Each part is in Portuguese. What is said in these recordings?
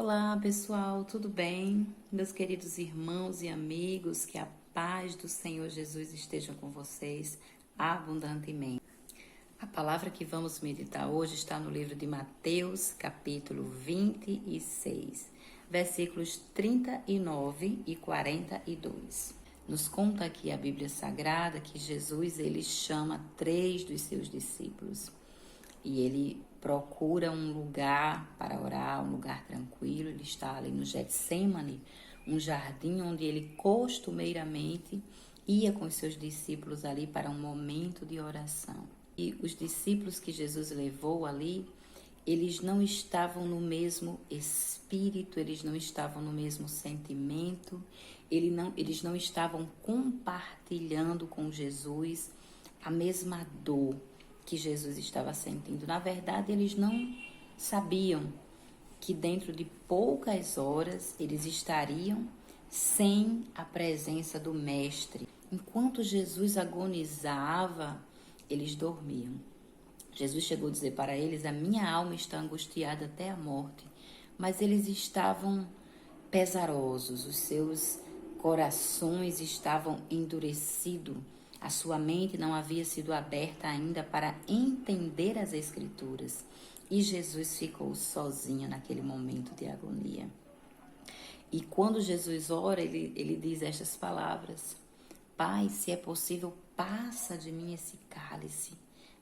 Olá, pessoal, tudo bem? Meus queridos irmãos e amigos, que a paz do Senhor Jesus esteja com vocês abundantemente. A palavra que vamos meditar hoje está no livro de Mateus, capítulo 26, versículos 39 e 42. Nos conta aqui a Bíblia Sagrada que Jesus ele chama 3 dos seus discípulos e ele procura um lugar para orar, um lugar tranquilo. Ele está ali no Getsêmani, um jardim onde ele costumeiramente ia com os seus discípulos ali para um momento de oração. E os discípulos que Jesus levou ali, eles não estavam no mesmo espírito, eles não estavam no mesmo sentimento, eles não estavam compartilhando com Jesus a mesma dor que Jesus estava sentindo. Na verdade, eles não sabiam que dentro de poucas horas eles estariam sem a presença do Mestre. Enquanto Jesus agonizava, eles dormiam. Jesus chegou a dizer para eles: a minha alma está angustiada até a morte. Mas eles estavam pesarosos, os seus corações estavam endurecidos. A sua mente não havia sido aberta ainda para entender as Escrituras. E Jesus ficou sozinho naquele momento de agonia. E quando Jesus ora, ele diz estas palavras: Pai, se é possível, passa de mim esse cálice,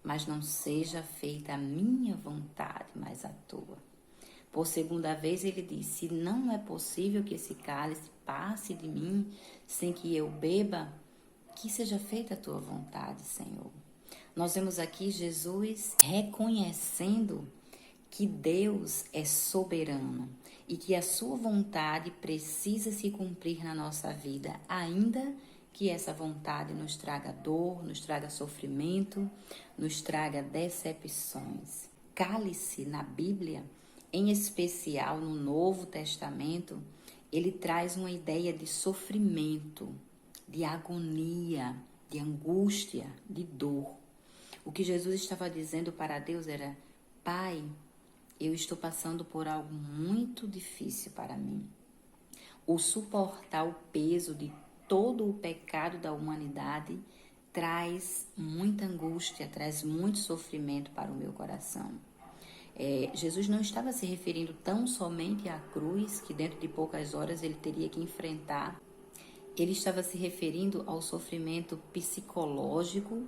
mas não seja feita a minha vontade, mas a tua. Por segunda vez ele diz: se não é possível que esse cálice passe de mim sem que eu beba, que seja feita a tua vontade, Senhor. Nós vemos aqui Jesus reconhecendo que Deus é soberano e que a sua vontade precisa se cumprir na nossa vida, ainda que essa vontade nos traga dor, nos traga sofrimento, nos traga decepções. Cálice na Bíblia, em especial no Novo Testamento, ele traz uma ideia de sofrimento, de agonia, de angústia, de dor. O que Jesus estava dizendo para Deus era: Pai, eu estou passando por algo muito difícil para mim. O suportar o peso de todo o pecado da humanidade traz muita angústia, traz muito sofrimento para o meu coração. Jesus não estava se referindo tão somente à cruz, que dentro de poucas horas ele teria que enfrentar. Ele estava se referindo ao sofrimento psicológico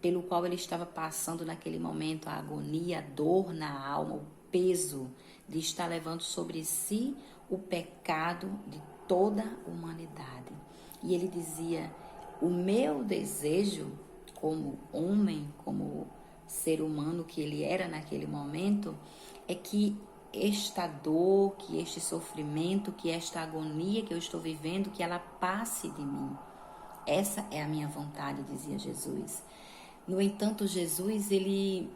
pelo qual ele estava passando naquele momento, a agonia, a dor na alma, o peso de estar levando sobre si o pecado de toda a humanidade. E ele dizia: o meu desejo como homem, como ser humano que ele era naquele momento, é que esta dor, que este sofrimento, que esta agonia que eu estou vivendo, que ela passe de mim. Essa é a minha vontade, dizia Jesus. No entanto, Jesus, ele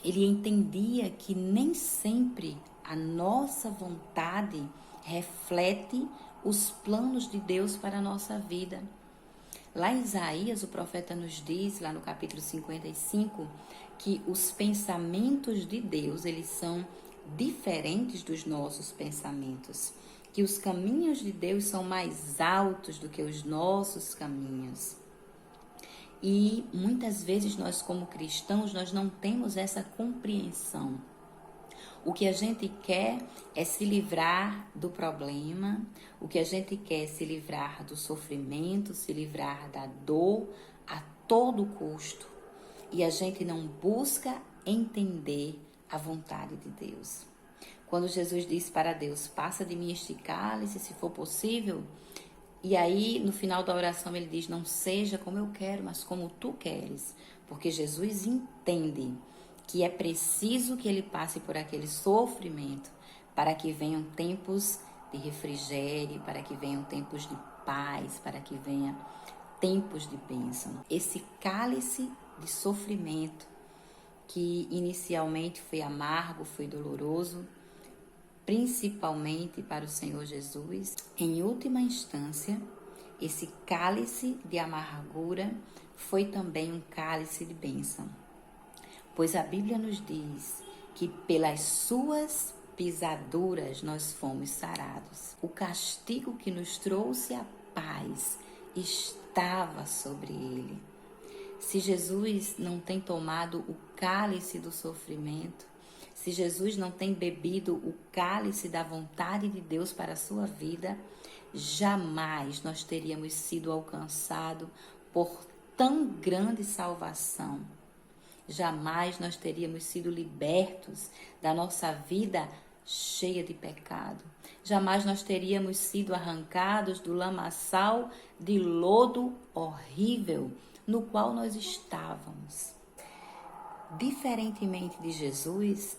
entendia que nem sempre a nossa vontade reflete os planos de Deus para a nossa vida. Lá em Isaías, o profeta nos diz, lá no capítulo 55, que os pensamentos de Deus, eles são diferentes dos nossos pensamentos, que os caminhos de Deus são mais altos do que os nossos caminhos. E muitas vezes nós, como cristãos, nós não temos essa compreensão. O que a gente quer é se livrar do problema, o que a gente quer é se livrar do sofrimento, se livrar da dor a todo custo. E a gente não busca entender a vontade de Deus. Quando Jesus disse para Deus: passa de mim este cálice, se for possível. E aí, no final da oração, ele diz: não seja como eu quero, mas como tu queres. Porque Jesus entende que é preciso que ele passe por aquele sofrimento para que venham tempos de refrigério, para que venham tempos de paz, para que venham tempos de bênção. Esse cálice de sofrimento, que inicialmente foi amargo, foi doloroso, principalmente para o Senhor Jesus, em última instância, esse cálice de amargura foi também um cálice de bênção. Pois a Bíblia nos diz que pelas suas pisaduras nós fomos sarados. O castigo que nos trouxe a paz estava sobre ele. Se Jesus não tem tomado o cálice do sofrimento, se Jesus não tem bebido o cálice da vontade de Deus para a sua vida, jamais nós teríamos sido alcançados por tão grande salvação. Jamais nós teríamos sido libertos da nossa vida cheia de pecado. Jamais nós teríamos sido arrancados do lamaçal de lodo horrível no qual nós estávamos. Diferentemente de Jesus,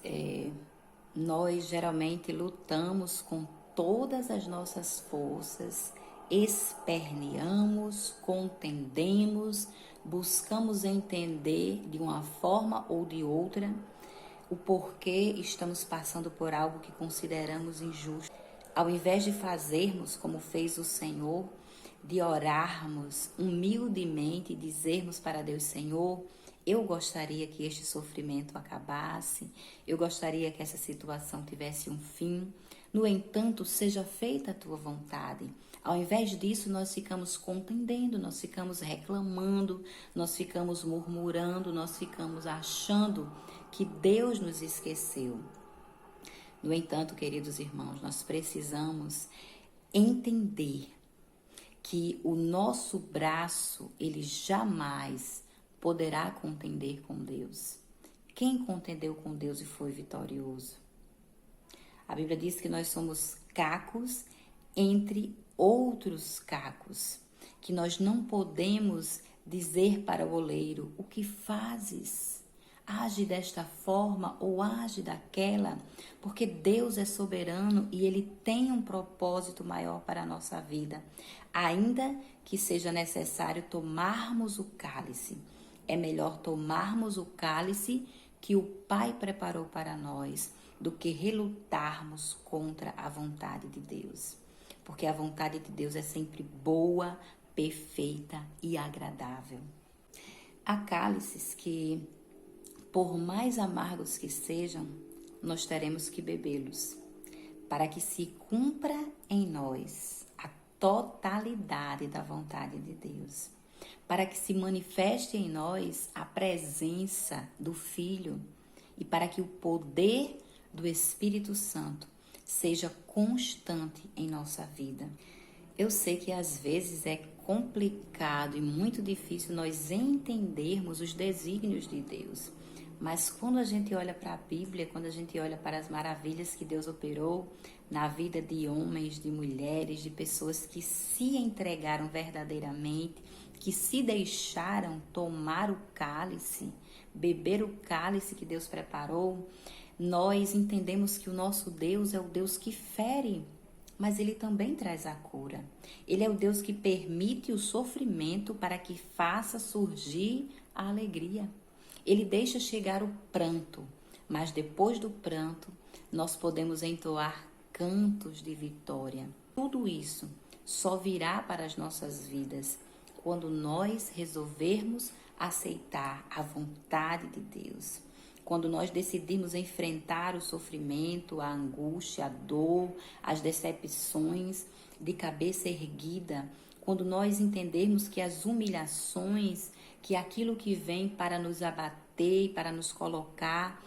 nós geralmente lutamos com todas as nossas forças, esperneamos, contendemos, buscamos entender de uma forma ou de outra o porquê estamos passando por algo que consideramos injusto. Ao invés de fazermos como fez o Senhor, de orarmos humildemente e dizermos para Deus: Senhor, eu gostaria que este sofrimento acabasse, eu gostaria que essa situação tivesse um fim. No entanto, seja feita a tua vontade. Ao invés disso, nós ficamos contendendo, nós ficamos reclamando, nós ficamos murmurando, nós ficamos achando que Deus nos esqueceu. No entanto, queridos irmãos, nós precisamos entender que o nosso braço, ele jamais poderá contender com Deus. Quem contendeu com Deus e foi vitorioso? A Bíblia diz que nós somos cacos entre outros cacos, que nós não podemos dizer para o oleiro: o que fazes? Age desta forma ou age daquela, porque Deus é soberano e Ele tem um propósito maior para a nossa vida. Ainda que seja necessário tomarmos o cálice, é melhor tomarmos o cálice que o Pai preparou para nós do que relutarmos contra a vontade de Deus. Porque a vontade de Deus é sempre boa, perfeita e agradável. Há cálices que, por mais amargos que sejam, nós teremos que bebê-los, para que se cumpra em nós a totalidade da vontade de Deus, para que se manifeste em nós a presença do Filho e para que o poder do Espírito Santo seja constante em nossa vida. Eu sei que às vezes é complicado e muito difícil nós entendermos os desígnios de Deus. Mas quando a gente olha para a Bíblia, quando a gente olha para as maravilhas que Deus operou na vida de homens, de mulheres, de pessoas que se entregaram verdadeiramente, que se deixaram tomar o cálice, beber o cálice que Deus preparou, nós entendemos que o nosso Deus é o Deus que fere, mas Ele também traz a cura. Ele é o Deus que permite o sofrimento para que faça surgir a alegria. Ele deixa chegar o pranto, mas depois do pranto, nós podemos entoar cantos de vitória. Tudo isso só virá para as nossas vidas quando nós resolvermos aceitar a vontade de Deus. Quando nós decidimos enfrentar o sofrimento, a angústia, a dor, as decepções de cabeça erguida, quando nós entendermos que as humilhações, que aquilo que vem para nos abater, para nos colocar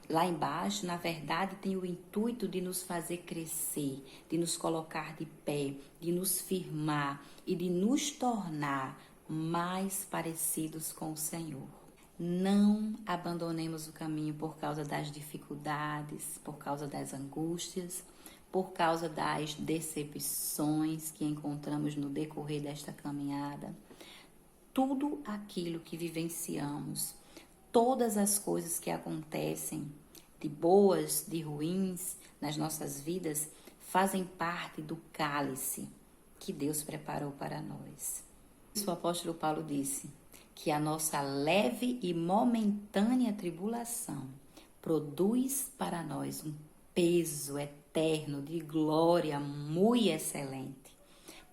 lá embaixo, na verdade tem o intuito de nos fazer crescer, de nos colocar de pé, de nos firmar e de nos tornar mais parecidos com o Senhor. Não abandonemos o caminho por causa das dificuldades, por causa das angústias, por causa das decepções que encontramos no decorrer desta caminhada. Tudo aquilo que vivenciamos, todas as coisas que acontecem, de boas, de ruins, nas nossas vidas, fazem parte do cálice que Deus preparou para nós. O apóstolo Paulo disse que a nossa leve e momentânea tribulação produz para nós um peso eterno de glória muito excelente.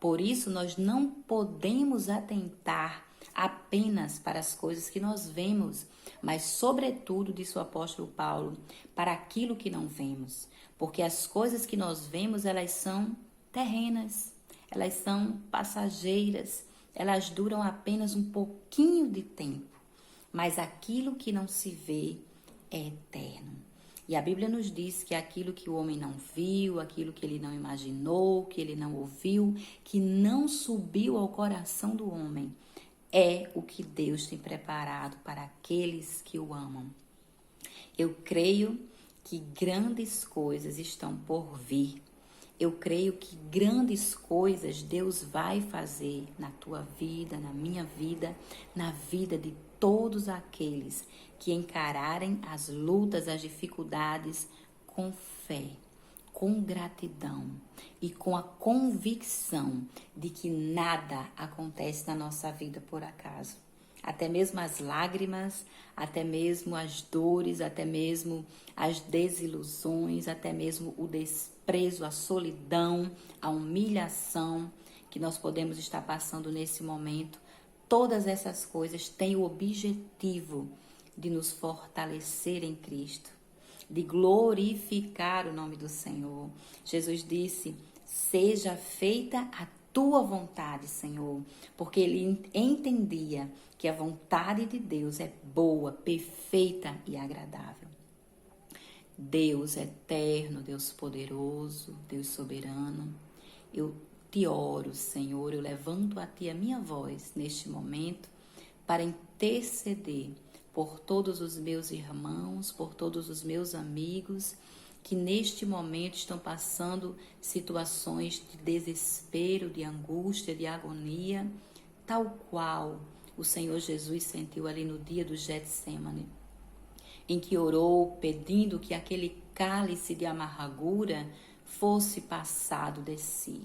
Por isso, nós não podemos atentar apenas para as coisas que nós vemos, mas, sobretudo, disse o apóstolo Paulo, para aquilo que não vemos. Porque as coisas que nós vemos, elas são terrenas, elas são passageiras, elas duram apenas um pouquinho de tempo. Mas aquilo que não se vê é eterno. E a Bíblia nos diz que aquilo que o homem não viu, aquilo que ele não imaginou, que ele não ouviu, que não subiu ao coração do homem, é o que Deus tem preparado para aqueles que o amam. Eu creio que grandes coisas estão por vir. Eu creio que grandes coisas Deus vai fazer na tua vida, na minha vida, na vida de todos aqueles que encararem as lutas, as dificuldades com fé, com gratidão e com a convicção de que nada acontece na nossa vida por acaso. Até mesmo as lágrimas, até mesmo as dores, até mesmo as desilusões, até mesmo o desprezo, a solidão, a humilhação que nós podemos estar passando nesse momento. Todas essas coisas têm o objetivo de nos fortalecer em Cristo, de glorificar o nome do Senhor. Jesus disse: seja feita a tua vontade, Senhor, porque ele entendia que a vontade de Deus é boa, perfeita e agradável. Deus eterno, Deus poderoso, Deus soberano, eu te oro, Senhor, eu levanto a ti a minha voz neste momento para interceder por todos os meus irmãos, por todos os meus amigos que neste momento estão passando situações de desespero, de angústia, de agonia, tal qual o Senhor Jesus sentiu ali no dia do Getsêmani, em que orou pedindo que aquele cálice de amargura fosse passado de si.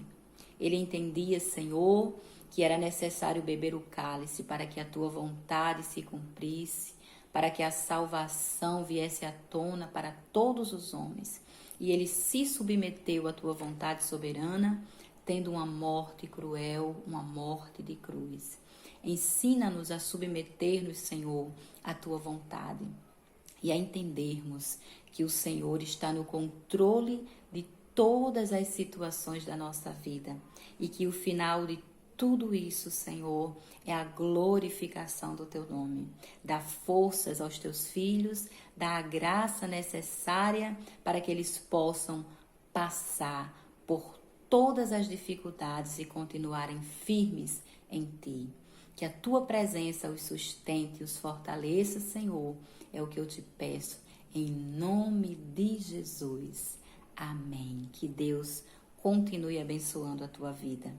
Ele entendia, Senhor, que era necessário beber o cálice para que a tua vontade se cumprisse, para que a salvação viesse à tona para todos os homens. E ele se submeteu à tua vontade soberana, tendo uma morte cruel, uma morte de cruz. Ensina-nos a submeter-nos, Senhor, à tua vontade e a entendermos que o Senhor está no controle de todas as situações da nossa vida e que o final de tudo isso, Senhor, é a glorificação do teu nome. Dá forças aos teus filhos, dá a graça necessária para que eles possam passar por todas as dificuldades e continuarem firmes em ti. Que a tua presença os sustente e os fortaleça, Senhor, é o que eu te peço, em nome de Jesus. Amém. Que Deus continue abençoando a tua vida.